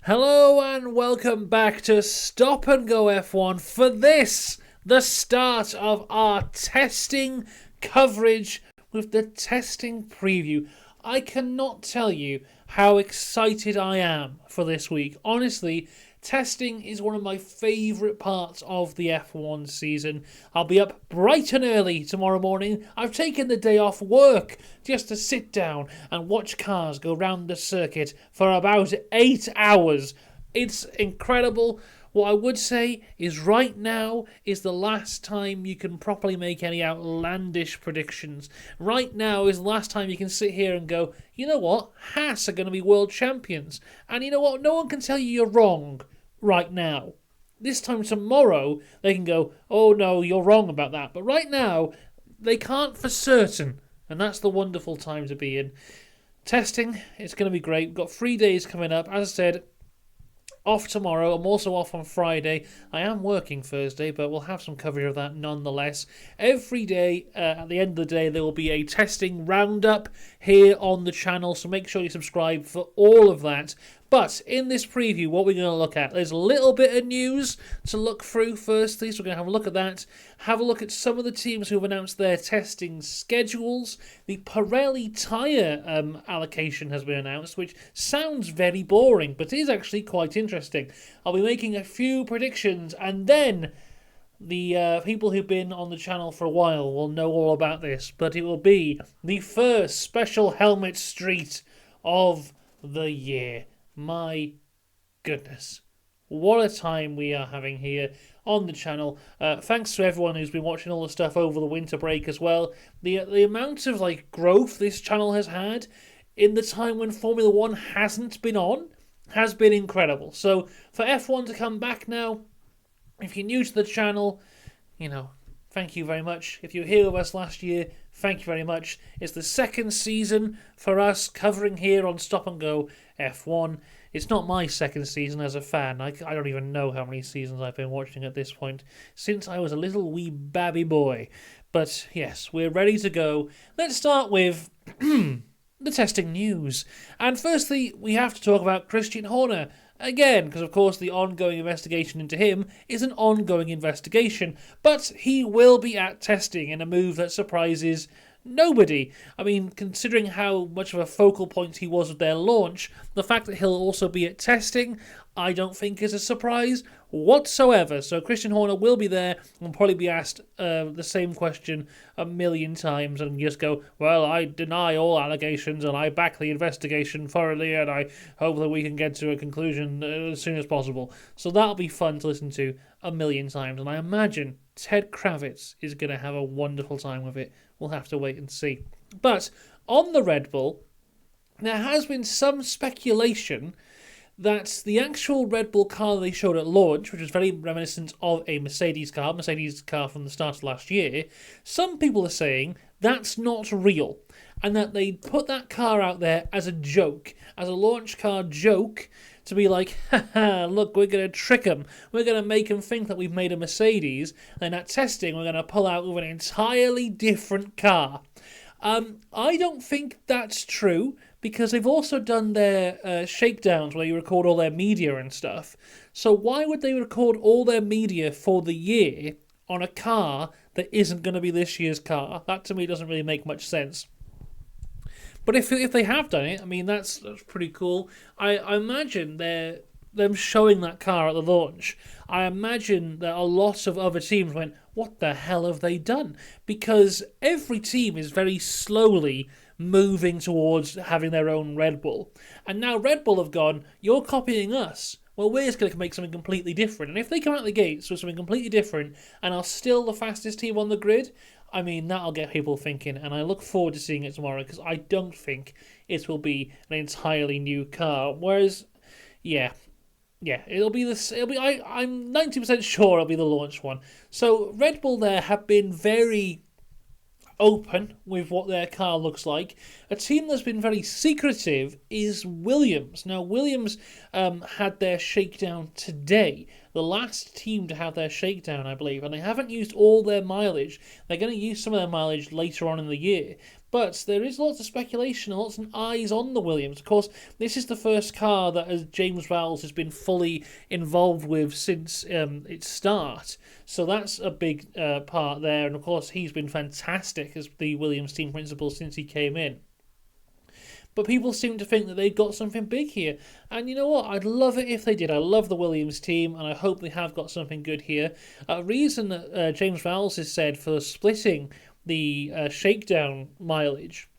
Hello and welcome back to Stop and Go F1 for this, the start of our testing coverage with the testing preview. I cannot tell you how excited I am for this week. Honestly, testing is one of my favourite parts of the F1 season. I'll be up bright and early tomorrow morning. I've taken the day off work just to sit down and watch cars go round the circuit for about 8 hours. It's incredible. What I would say is right now is the last time you can properly make any outlandish predictions. Right now is the last time you can sit here and go, you know what, Haas are going to be world champions. And you know what, no one can tell you you're wrong right now. This time tomorrow, they can go, oh no, you're wrong about that. But right now, they can't for certain. And that's the wonderful time to be in. Testing, it's going to be great. We've got 3 days coming up. As I said, off tomorrow. I'm also off on Friday. I am working Thursday, but we'll have some coverage of that nonetheless. Every day, at the end of the day, there will be a testing roundup here on the channel, so make sure you subscribe for all of that. But in this preview, what we're going to look at, there's a little bit of news to look through firstly, so we're going to have a look at that. Have a look at some of the teams who have announced their testing schedules. The Pirelli tyre allocation has been announced, which sounds very boring, but is actually quite interesting. I'll be making a few predictions, and then the people who've been on the channel for a while will know all about this, but it will be the first special helmet street of the year. My goodness. What a time we are having here on the channel. Thanks to everyone who's been watching all the stuff over the winter break as well. The amount of growth this channel has had in the time when Formula 1 hasn't been on has been incredible. So for F1 to come back now, if you're new to the channel, thank you very much. If you were here with us last year, thank you very much. It's the second season for us covering here on Stop and Go F1. It's not my second season as a fan. I don't even know how many seasons I've been watching at this point, since I was a little wee babby boy. But yes, we're ready to go. Let's start with the testing news. And firstly, we have to talk about Christian Horner. Again, because of course the ongoing investigation into him is an ongoing investigation, but he will be at testing in a move that surprises nobody. I mean, considering how much of a focal point he was with their launch, the fact that he'll also be at testing, I don't think is a surprise whatsoever. So Christian Horner will be there and probably be asked the same question a million times and just go, well, I deny all allegations and I back the investigation thoroughly and I hope that we can get to a conclusion as soon as possible. So that'll be fun to listen to a million times, and I imagine Ted Kravitz is going to have a wonderful time with it. We'll have to wait and see. But on the Red Bull, there has been some speculation that the actual Red Bull car they showed at launch, which was very reminiscent of a Mercedes car from the start of last year, some people are saying that's not real, and that they put that car out there as a joke, as a launch car joke, to be like, haha, look, we're going to trick them. We're going to make them think that we've made a Mercedes, and at testing we're going to pull out with an entirely different car. I don't think that's true, because they've also done their shakedowns where you record all their media and stuff. So why would they record all their media for the year on a car that isn't going to be this year's car? That to me doesn't really make much sense. But if they have done it, I mean, that's pretty cool. I imagine them showing that car at the launch. I imagine that a lot of other teams went, what the hell have they done? Because every team is very slowly moving towards having their own Red Bull. And now Red Bull have gone, you're copying us. Well, we're just going to make something completely different. And if they come out the gates with something completely different and are still the fastest team on the grid, I mean, that'll get people thinking, and I look forward to seeing it tomorrow, because I don't think it will be an entirely new car. Whereas, yeah, it'll be this. I'm 90% sure it'll be the launch one. So Red Bull there have been very open with what their car looks like. A team that's been very secretive is Williams. Now, Williams had their shakedown today. The last team to have their shakedown, I believe, and they haven't used all their mileage. They're going to use some of their mileage later on in the year. But there is lots of speculation and lots of eyes on the Williams. Of course, this is the first car that James Vowles has been fully involved with since its start. So that's a big part there. And of course, he's been fantastic as the Williams team principal since he came in. But people seem to think that they've got something big here. And you know what? I'd love it if they did. I love the Williams team, and I hope they have got something good here. A reason that James Vowles has said for splitting the shakedown mileage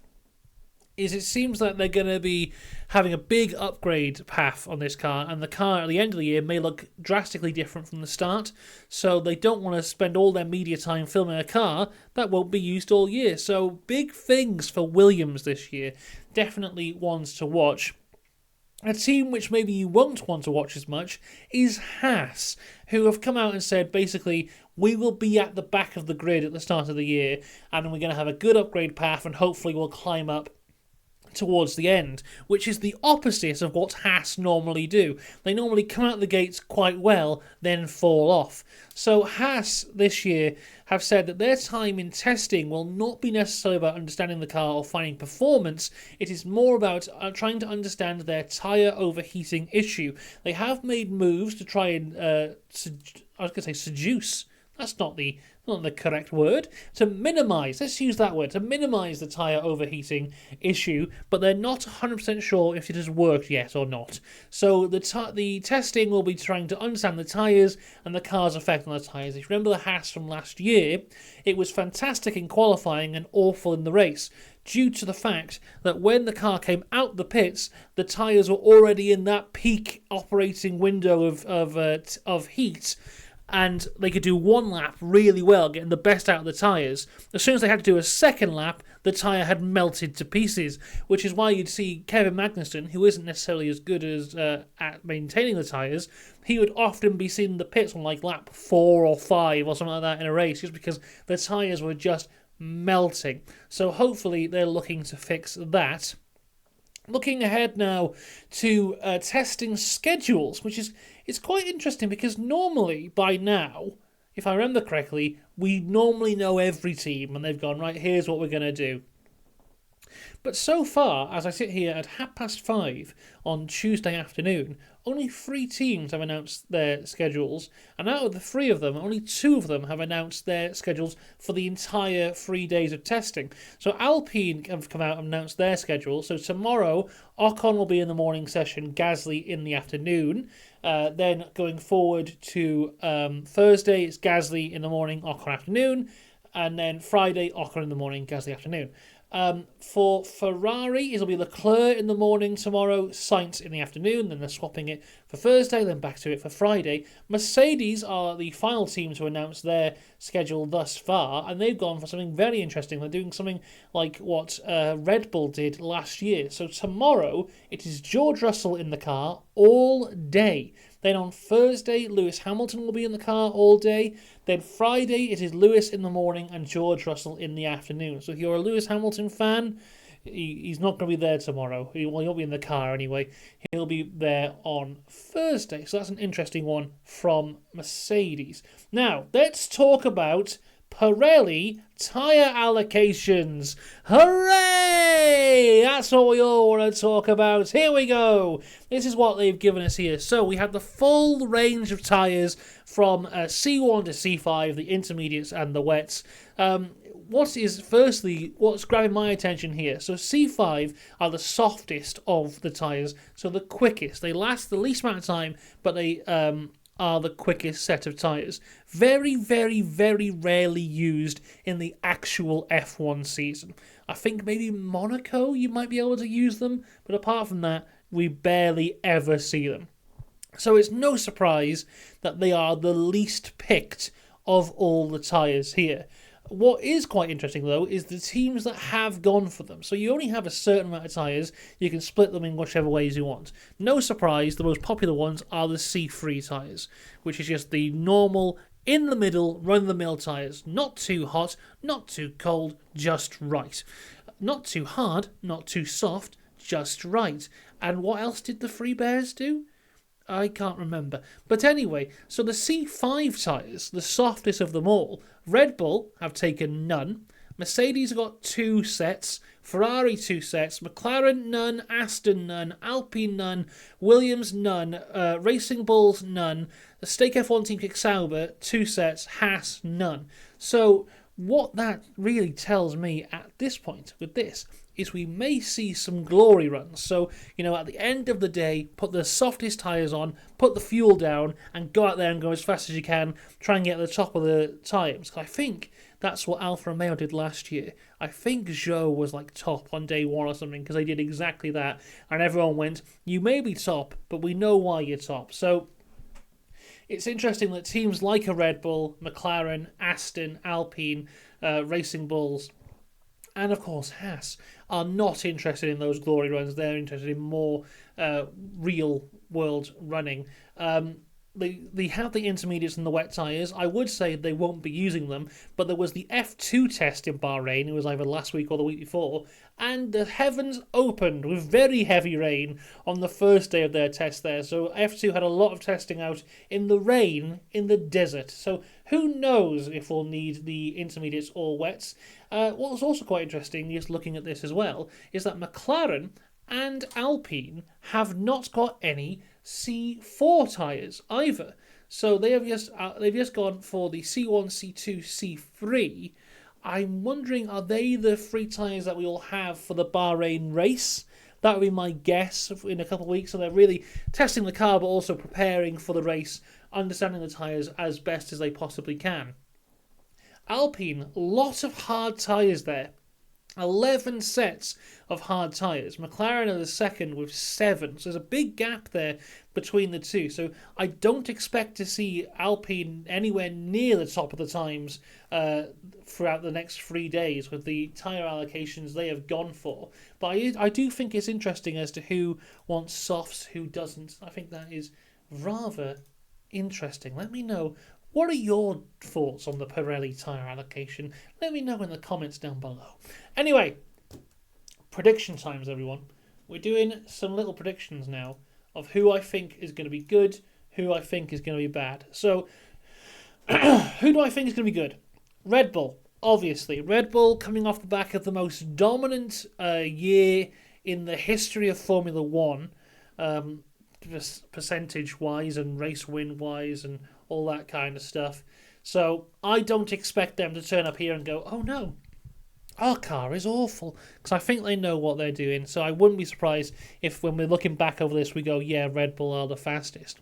is it seems like they're going to be having a big upgrade path on this car, and the car at the end of the year may look drastically different from the start, so they don't want to spend all their media time filming a car that won't be used all year. So big things for Williams this year, definitely ones to watch. A team which maybe you won't want to watch as much is Haas, who have come out and said basically, we will be at the back of the grid at the start of the year, and we're going to have a good upgrade path, and hopefully we'll climb up towards the end, which is the opposite of what Haas normally do. They normally come out the gates quite well, then fall off. So Haas this year have said that their time in testing will not be necessarily about understanding the car or finding performance. It is more about trying to understand their tyre overheating issue. They have made moves to try and seduce. That's not the correct word. To minimise, let's use that word, to minimise the tyre overheating issue, but they're not 100% sure if it has worked yet or not. So the testing will be trying to understand the tyres and the car's effect on the tyres. If you remember the Haas from last year, it was fantastic in qualifying and awful in the race, due to the fact that when the car came out the pits, the tyres were already in that peak operating window of heat, and they could do one lap really well, getting the best out of the tyres. As soon as they had to do a second lap, the tyre had melted to pieces, which is why you'd see Kevin Magnussen, who isn't necessarily as good as at maintaining the tyres, he would often be seen in the pits on like lap 4 or 5 or something like that in a race, just because the tyres were just melting. So hopefully they're looking to fix that. Looking ahead now to testing schedules, which is it's quite interesting because normally by now, if I remember correctly, we normally know every team and they've gone, right, here's what we're going to do. But so far, as I sit here at 5:30 on Tuesday afternoon, only 3 teams have announced their schedules, and out of the 3 of them, only 2 of them have announced their schedules for the entire 3 days of testing. So Alpine have come out and announced their schedule. So tomorrow, Ocon will be in the morning session, Gasly in the afternoon. Then going forward to Thursday, it's Gasly in the morning, Ocon afternoon, and then Friday, Ocon in the morning, Gasly afternoon. For Ferrari, it'll be Leclerc in the morning tomorrow, Sainz in the afternoon, then they're swapping it for Thursday, then back to it for Friday. Mercedes are the final team to announce their schedule thus far, and they've gone for something very interesting. They're doing something like what Red Bull did last year. So tomorrow, it is George Russell in the car all day. Then on Thursday, Lewis Hamilton will be in the car all day. Then Friday, it is Lewis in the morning and George Russell in the afternoon. So if you're a Lewis Hamilton fan, he's not going to be there tomorrow. He'll be in the car anyway. He'll be there on Thursday. So that's an interesting one from Mercedes. Now, let's talk about Pirelli tyre allocations. Hooray! That's what we all want to talk about. Here we go. This is what they've given us here. So we have the full range of tyres from C1 to C5, the intermediates and the wets. What's grabbing my attention here? So C5 are the softest of the tyres, so the quickest. They last the least amount of time, but they are the quickest set of tyres. Very, very, very rarely used in the actual F1 season. I think maybe Monaco you might be able to use them, but apart from that, we barely ever see them. So it's no surprise that they are the least picked of all the tyres here. What is quite interesting, though, is the teams that have gone for them. So you only have a certain amount of tyres. You can split them in whichever ways you want. No surprise, the most popular ones are the C3 tyres, which is just the normal, in-the-middle, run-of-the-mill tyres. Not too hot, not too cold, just right. Not too hard, not too soft, just right. And what else did the Free Bears do? I can't remember. But anyway, so the C5 tyres, the softest of them all, Red Bull have taken none, Mercedes got 2 sets, Ferrari 2 sets, McLaren none, Aston none, Alpine none, Williams none, Racing Bulls none, the Stake F1 team Kick Sauber 2 sets, Haas none. So what that really tells me at this point with this is we may see some glory runs. So, at the end of the day, put the softest tyres on, put the fuel down, and go out there and go as fast as you can, try and get at the top of the times. I think that's what Alfa Romeo did last year. I think Zhou was like top on day 1 or something, because they did exactly that. And everyone went, you may be top, but we know why you're top. So it's interesting that teams like a Red Bull, McLaren, Aston, Alpine, Racing Bulls, and of course Haas are not interested in those glory runs. They're interested in more real world running. They have the intermediates and the wet tyres. I would say they won't be using them, but there was the F2 test in Bahrain. It was either last week or the week before, and the heavens opened with very heavy rain on the first day of their test there. So F2 had a lot of testing out in the rain, in the desert. So who knows if we'll need the intermediates or wets. What's also quite interesting, just looking at this as well, is that McLaren and Alpine have not got any C4 tyres either. So they've just gone for the C1, C2, C3. I'm wondering, are they the 3 tyres that we will have for the Bahrain race? That would be my guess in a couple of weeks. So they're really testing the car, but also preparing for the race, understanding the tyres as best as they possibly can. Alpine, lot of hard tyres there. 11 sets of hard tyres. McLaren are the second with 7. So there's a big gap there between the two. So I don't expect to see Alpine anywhere near the top of the times throughout the next 3 days with the tyre allocations they have gone for. But I do think it's interesting as to who wants softs, who doesn't. I think that is rather interesting. Let me know. What are your thoughts on the Pirelli tyre allocation? Let me know in the comments down below. Anyway, prediction times, everyone. We're doing some little predictions now of who I think is going to be good, who I think is going to be bad. So, who do I think is going to be good? Red Bull, obviously. Red Bull coming off the back of the most dominant year in the history of Formula One, percentage-wise and race win-wise and all that kind of stuff. So I don't expect them to turn up here and go, oh no, our car is awful, because I think they know what they're doing. So I wouldn't be surprised if when we're looking back over this we go, yeah, Red Bull are the fastest.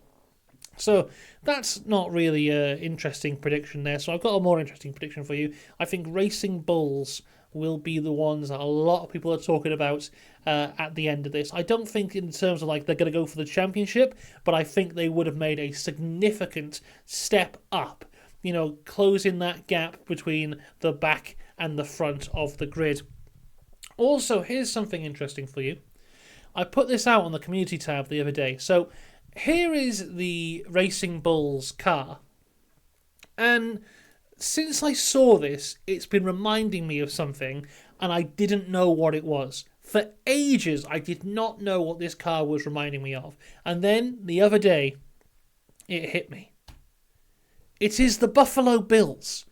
So that's not really an interesting prediction there. So I've got a more interesting prediction for you. I think Racing Bulls will be the ones that a lot of people are talking about at the end of this. I don't think in terms of like they're going to go for the championship, but I think they would have made a significant step up, closing that gap between the back and the front of the grid. Also, here's something interesting for you. I put this out on the community tab the other day. So here is the Racing Bulls car, and since I saw this, it's been reminding me of something, and I didn't know what it was. For ages, I did not know what this car was reminding me of. And then, the other day, it hit me. It is the Buffalo Bills,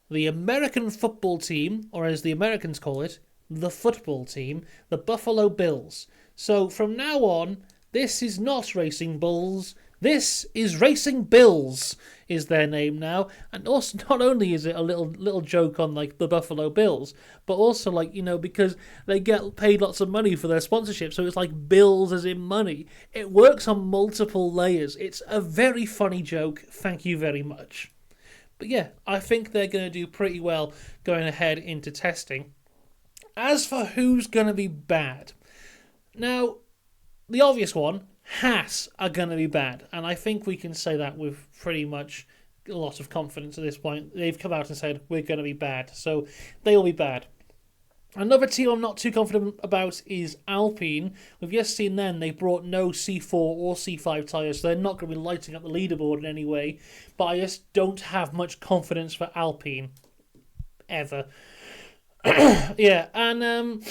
the American football team, or as the Americans call it, the football team, the Buffalo Bills. So, from now on, this is not Racing Bulls. This is Racing Bills is their name now, and also not only is it a little joke on like the Buffalo Bills, but also like because they get paid lots of money for their sponsorship, so it's like bills as in money. It works on multiple layers. It's a very funny joke. Thank you very much. But yeah, I think they're going to do pretty well going ahead into testing. As for who's going to be bad, now the obvious one. Haas are going to be bad, and I think we can say that with pretty much a lot of confidence at this point. They've come out and said, we're going to be bad, so they'll be bad. Another team I'm not too confident about is Alpine. We've just seen then they brought no C4 or C5 tyres, so they're not going to be lighting up the leaderboard in any way, but I just don't have much confidence for Alpine, ever. Yeah, and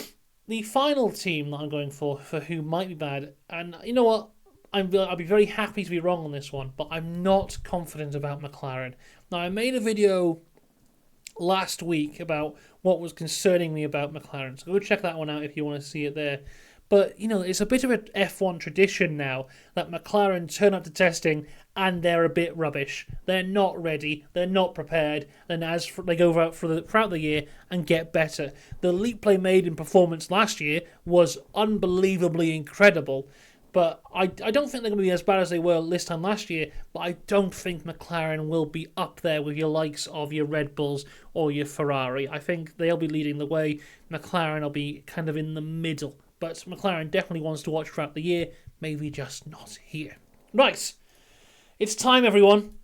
the final team that I'm going for who might be bad, and you know what? I'll be very happy to be wrong on this one, but I'm not confident about McLaren. Now, I made a video last week about what was concerning me about McLaren. So go check that one out if you want to see it there. But, you know, it's a bit of an F1 tradition now that McLaren turn up to testing and they're a bit rubbish. They're not ready. They're not prepared. Then they go out throughout the year and get better. The leap they made in performance last year was unbelievably incredible. But I don't think they're going to be as bad as they were this time last year. But I don't think McLaren will be up there with your likes of your Red Bulls or your Ferrari. I think they'll be leading the way. McLaren will be kind of in the middle. But McLaren definitely wants to watch throughout the year, maybe just not here. Right, it's time, everyone.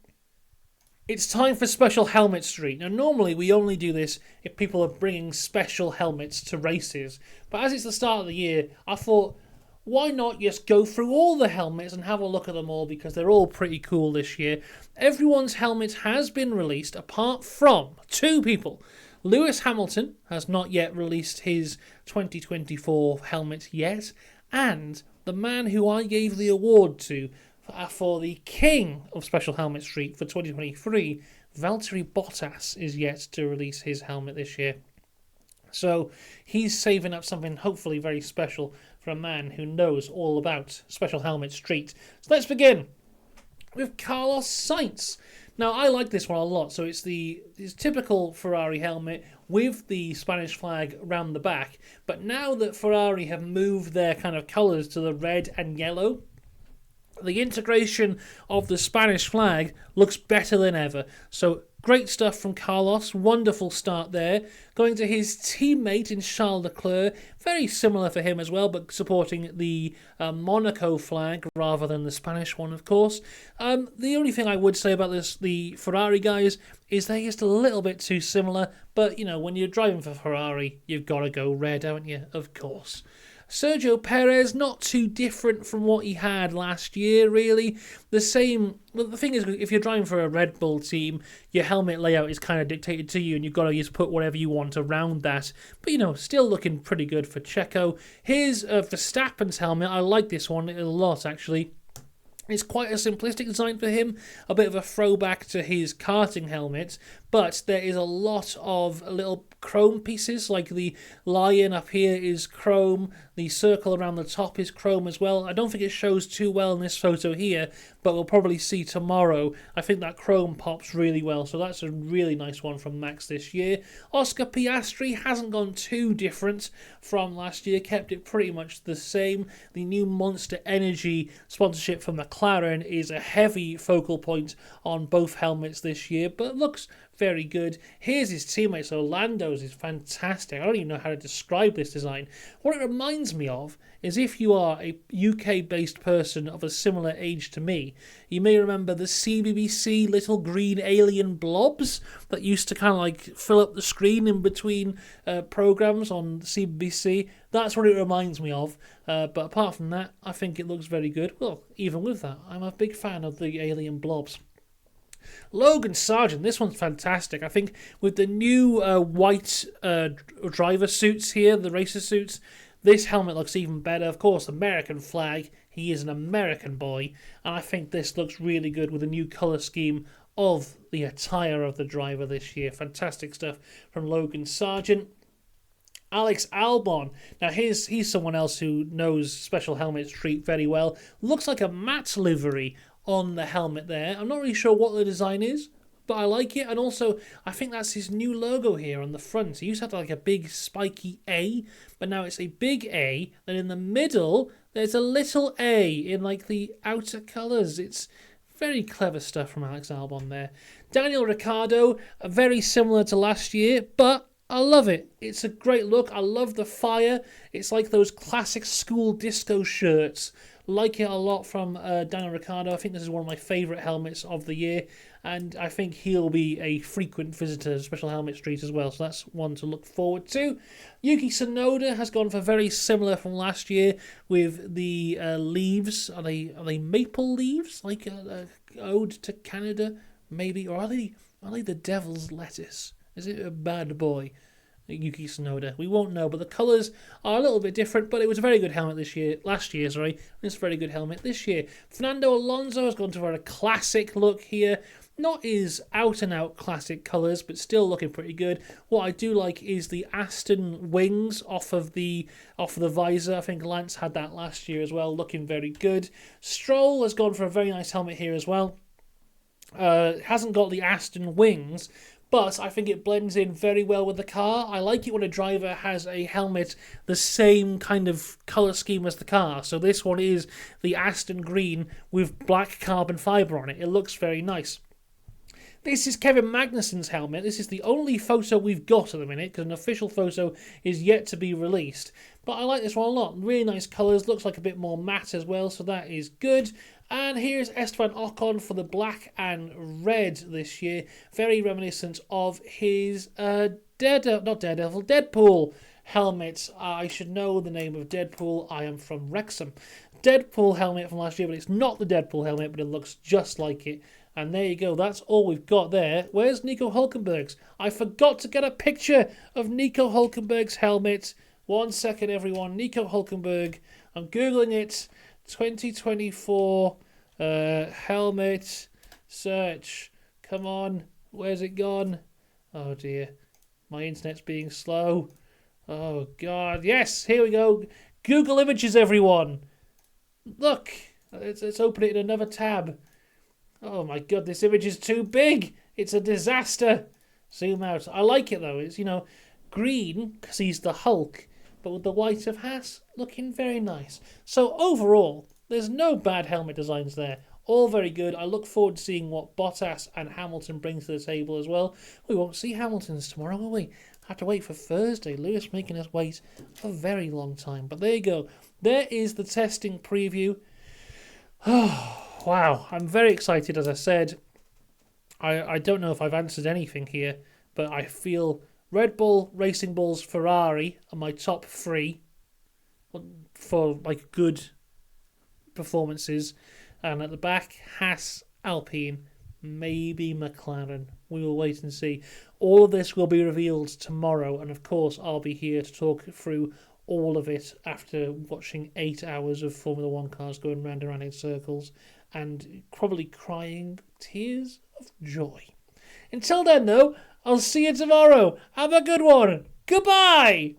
It's time for Special Helmet Street. Now, normally we only do this if people are bringing special helmets to races. But as it's the start of the year, I thought, why not just go through all the helmets and have a look at them all, because they're all pretty cool this year. Everyone's helmet has been released apart from two people. Lewis Hamilton has not yet released his 2024 helmet yet, and the man who I gave the award to for the king of Special Helmet Street for 2023, Valtteri Bottas, is yet to release his helmet this year. So he's saving up something hopefully very special for a man who knows all about Special Helmet Street. So let's begin with Carlos Sainz. Now, I like this one a lot. So it's his typical Ferrari helmet with the Spanish flag around the back. But now that Ferrari have moved their kind of colours to the red and yellow, the integration of the Spanish flag looks better than ever. So great stuff from Carlos. Wonderful start there. Going to his teammate in Charles Leclerc. Very similar for him as well, but supporting the Monaco flag rather than the Spanish one, of course. The only thing I would say about the Ferrari guys, is they're just a little bit too similar. But, you know, when you're driving for Ferrari, you've got to go red, haven't you? Of course. Sergio Perez, not too different from what he had last year, really. The same. Well, the thing is, if you're driving for a Red Bull team, your helmet layout is kind of dictated to you, and you've got to just put whatever you want around that. But, you know, still looking pretty good for Checo. Here's Verstappen's helmet. I like this one a lot, actually. It's quite a simplistic design for him, a bit of a throwback to his karting helmet, but there is a lot of little chrome pieces, like the lion up here is chrome, the circle around the top is chrome as well. I don't think it shows too well in this photo here, but we'll probably see tomorrow. I think that chrome pops really well, so that's a really nice one from Max this year. Oscar Piastri hasn't gone too different from last year, kept it pretty much the same. The new Monster Energy sponsorship from McLaren is a heavy focal point on both helmets this year, but looks very good. Here's his teammate, so Lando's is fantastic. I don't even know how to describe this design. What it reminds me of is, if you are a UK-based person of a similar age to me, you may remember the CBBC little green alien blobs that used to kind of like fill up the screen in between programmes on CBBC. That's what it reminds me of. But apart from that, I think it looks very good. Well, even with that, I'm a big fan of the alien blobs. Logan Sargent, this one's fantastic. I think with the new white driver suits here, the racer suits, this helmet looks even better. Of course, American flag. He is an American boy. And I think this looks really good with the new colour scheme of the attire of the driver this year. Fantastic stuff from Logan Sargent. Alex Albon. Now, he's someone else who knows Special Helmet Street very well. Looks like a matte livery on the helmet there. I'm not really sure what the design is, but I like it. And also, I think that's his new logo here on the front. He used to have like a big spiky A, but now it's a big A. Then in the middle, there's a little A in like the outer colours. It's very clever stuff from Alex Albon there. Daniel Ricciardo, very similar to last year, but I love it. It's a great look. I love the fire. It's like those classic school disco shirts. Like it a lot from Daniel Ricciardo. I think this is one of my favourite helmets of the year, and I think he'll be a frequent visitor to Special Helmet Street as well, so that's one to look forward to. Yuki Tsunoda has gone for very similar from last year with the leaves. Are they maple leaves, like ode to Canada, maybe, or are they the devil's lettuce? Is it a bad boy? Yuki Tsunoda. We won't know, but the colours are a little bit different, but it was a very good helmet last year. It's a very good helmet this year. Fernando Alonso has gone to a classic look here. Not his out-and-out classic colours, but still looking pretty good. What I do like is the Aston wings off of the visor. I think Lance had that last year as well, looking very good. Stroll has gone for a very nice helmet here as well. Hasn't got the Aston wings, but I think it blends in very well with the car. I like it when a driver has a helmet the same kind of colour scheme as the car. So this one is the Aston green with black carbon fibre on it. It looks very nice. This is Kevin Magnussen's helmet. This is the only photo we've got at the minute, because an official photo is yet to be released. But I like this one a lot. Really nice colours. Looks like a bit more matte as well, so that is good. And here's Esteban Ocon for the black and red this year. Very reminiscent of his Deadpool helmet. I should know the name of Deadpool. I am from Wrexham. Deadpool helmet from last year, but it's not the Deadpool helmet, but it looks just like it. And there you go, that's all we've got there. Where's Nico Hulkenberg's? I forgot to get a picture of Nico Hulkenberg's helmet. 1 second, everyone. Nico Hulkenberg. I'm Googling it. 2024 helmet search. Come on. Where's it gone? Oh, dear. My internet's being slow. Oh, God. Yes, here we go. Google Images, everyone. Look, it's opening in another tab. Oh my god, this image is too big. It's a disaster. Zoom out. I like it though. It's, green because he's the Hulk, but with the white of Haas, looking very nice. So overall, there's no bad helmet designs there. All very good. I look forward to seeing what Bottas and Hamilton bring to the table as well. We won't see Hamilton's tomorrow, will we? Have to wait for Thursday. Lewis making us wait a very long time. But there you go. There is the testing preview. Oh. Wow, I'm very excited, as I said. I don't know if I've answered anything here, but I feel Red Bull, Racing Bulls, Ferrari are my top three for good performances. And at the back, Haas, Alpine, maybe McLaren. We will wait and see. All of this will be revealed tomorrow, and of course I'll be here to talk through all of it after watching 8 hours of Formula 1 cars going round and round in circles and probably crying tears of joy. Until then, though, I'll see you tomorrow. Have a good one. Goodbye!